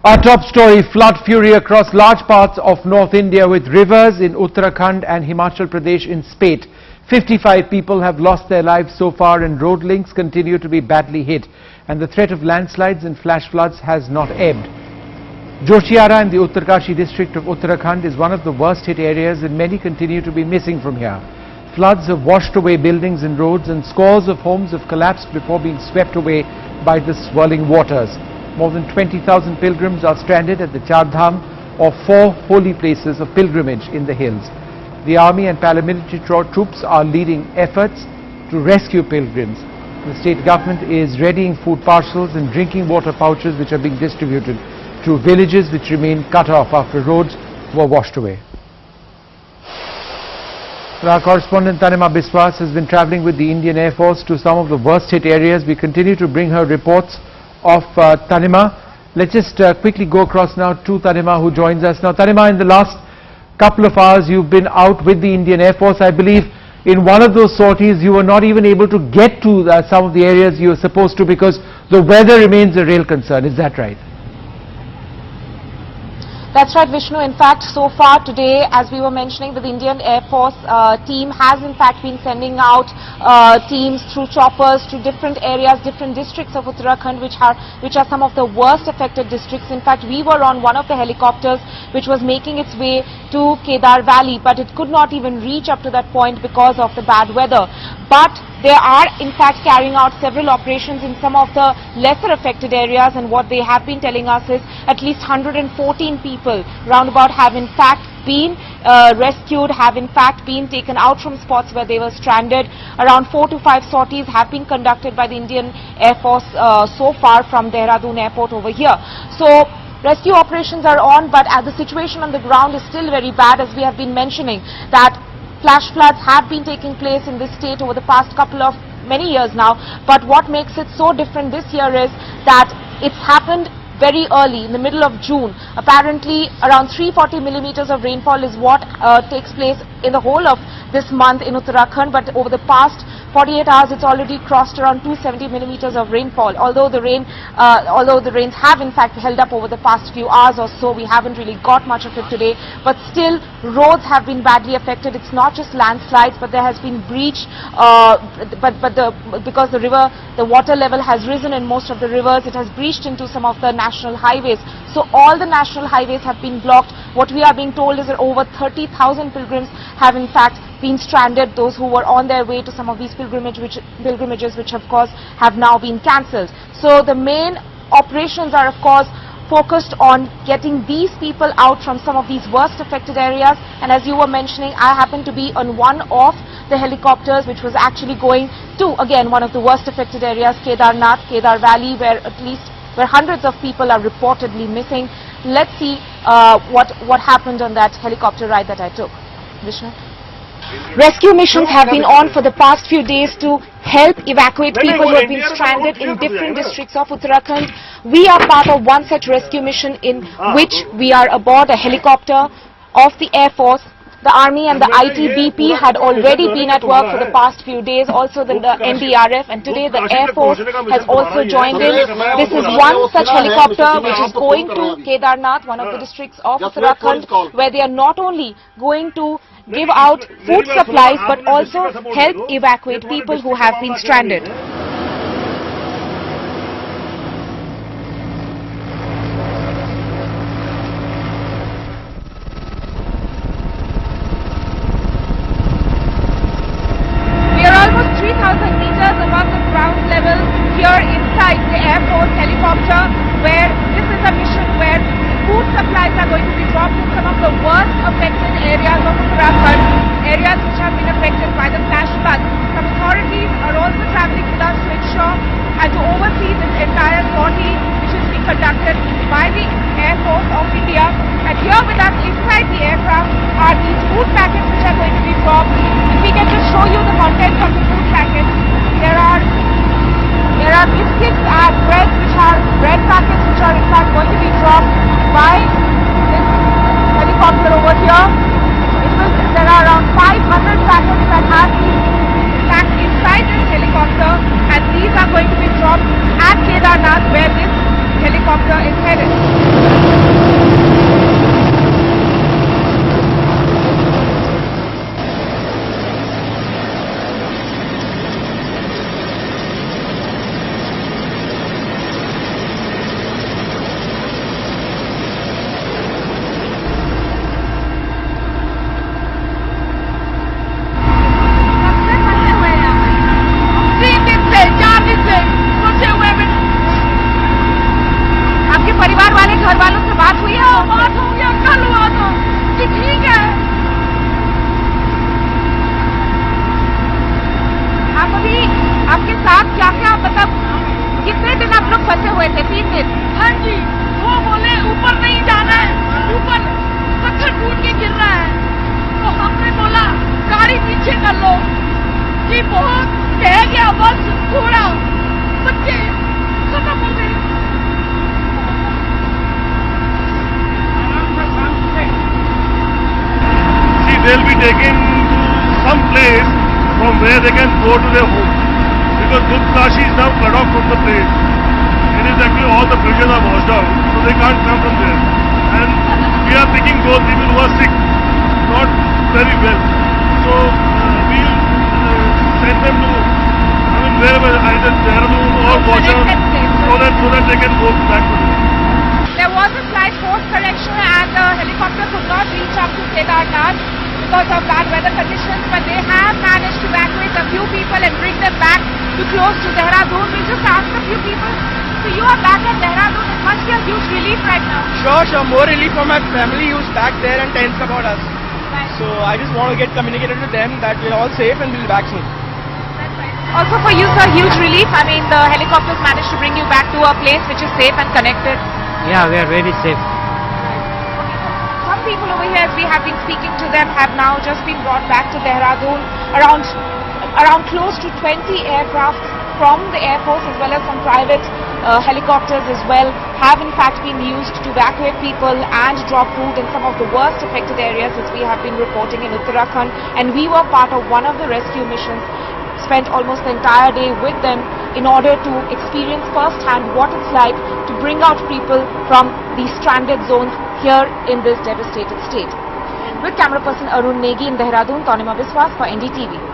Our top story, flood fury across large parts of North India with rivers in Uttarakhand and Himachal Pradesh in spate. 55 people have lost their lives so far and road links continue to be badly hit, and the threat of landslides and flash floods has not ebbed. Joshiara in the Uttarkashi district of Uttarakhand is one of the worst hit areas, and many continue to be missing from here. Floods have washed away buildings and roads, and scores of homes have collapsed before being swept away by the swirling waters. More than 20,000 pilgrims are stranded at the Char Dham, or 4 holy places of pilgrimage in the hills. The army and paramilitary troops are leading efforts to rescue pilgrims. The state government is readying food parcels and drinking water pouches which are being distributed to villages which remain cut off after roads were washed away. Our correspondent Tanima Biswas has been travelling with the Indian Air Force to some of the worst hit areas. We continue to bring her reports of Tanima. Let's just quickly go across now to Tanima, who joins us now. Tanima, in the last couple of hours you've been out with the Indian Air Force. I believe in one of those sorties you were not even able to get to some of the areas you were supposed to because the weather remains a real concern. Is that right? That's right, Vishnu. In fact, so far today, as we were mentioning, the Indian Air Force team has in fact been sending out teams through choppers to different areas, different districts of Uttarakhand, which are some of the worst affected districts. In fact, we were on one of the helicopters which was making its way to Kedar Valley, but it could not even reach up to that point because of the bad weather. But they are in fact carrying out several operations in some of the lesser affected areas, and what they have been telling us is at least 114 people roundabout have in fact been rescued, have in fact been taken out from spots where they were stranded. Around 4 to 5 sorties have been conducted by the Indian Air Force so far from Dehradun airport over here. So rescue operations are on, but the situation on the ground is still very bad, as we have been mentioning that flash floods have been taking place in this state over the past many years now. But what makes it so different this year is that it's happened very early, in the middle of June. Apparently around 340 millimeters of rainfall is what takes place in the whole of this month in Uttarakhand, but over the past 48 hours it's already crossed around 270 millimeters of rainfall. Although the rains have in fact held up over the past few hours or so, we haven't really got much of it today, but still roads have been badly affected. It's not just landslides, but there has been breach, because the water level has risen in most of the rivers, it has breached into some of the national highways. So all the national highways have been blocked. What we are being told is that over 30,000 pilgrims have in fact been stranded, those who were on their way to some of these pilgrimages which of course have now been cancelled. So the main operations are of course focused on getting these people out from some of these worst affected areas, and as you were mentioning, I happened to be on one of the helicopters which was actually going to again one of the worst affected areas, Kedarnath, Kedar Valley, where hundreds of people are reportedly missing. Let's see what happened on that helicopter ride that I took. Vishnu? Rescue missions have been on for the past few days to help evacuate people who have been stranded in different districts of Uttarakhand. We are part of one such rescue mission in which we are aboard a helicopter of the Air Force. The Army and the ITBP had already been at work for the past few days, also the NDRF, and today the Air Force has also joined in. This is one such helicopter which is going to Kedarnath, one of the districts of Uttarakhand, where they are not only going to give out food supplies but also help evacuate people who have been stranded. We are almost 3,000 meters above the ground level here inside the Air Force helicopter, where this is a mission where food supplies are going to be dropped in some of the worst affected areas of Uttarakhand, areas which have been affected by the flash floods. Some authorities are also travelling with us to ensure and to oversee this entire sortie which is being conducted by the Air Force of India. And here with us inside the aircraft are these food packets which are going to be dropped. If we can just show you the contents of the food packets, there are biscuits and bread, which are bread packets which are in fact going to be dropped by this helicopter over here. There are around 500 packets that have been packed inside this helicopter, and these are going to be dropped at Kedarnath, where this helicopter is headed. परिवार वाले घर वालों से बात हुई है? बात हो गया, कल हुआ था कि ठीक है। आप अभी आपके साथ क्या क्या मतलब कितने दिन आप लोग फंसे हुए थे? 3 दिन। हाँ जी, वो बोले ऊपर नहीं जाना है, ऊपर पत्थर टूट के गिर रहा है। तो हमने बोला गाड़ी पीछे कर लो कि बहुत कह गया, बस थोड़ा बच्चे खत्म हो गए। See, they'll be taken to some place from where they can go to their home. Because Kashi is now cut off from the place. It is actually all the bridges are washed out, so they can't come from there. And we are picking those people who are sick, not very well. So we'll send them to, wherever, either Dehradun or Washer, so that they can go back to them. There was a slight course correction and the helicopter could not reach up to Kedarnath because of bad weather conditions, but they have managed to evacuate a few people and bring them back to close to Dehradun. We just asked a few people, so you are back at Dehradun, it must be a huge relief right now. Sure, more relief for my family who's back there and tense about us. So I just want to get communicated to them that we're all safe and we'll be back soon. Also for you, sir, huge relief. I mean, the helicopters managed to bring you back to a place which is safe and connected. Yeah, we are very safe. Some people over here, as we have been speaking to them, have now just been brought back to Dehradun. Around close to 20 aircraft from the Air Force as well as some private helicopters as well have in fact been used to evacuate people and drop food in some of the worst affected areas, as we have been reporting in Uttarakhand. And we were part of one of the rescue missions, spent almost the entire day with them in order to experience firsthand what it's like to bring out people from these stranded zones here in this devastated state. With camera person Arun Negi in Dehradun, Tanima Biswas for NDTV.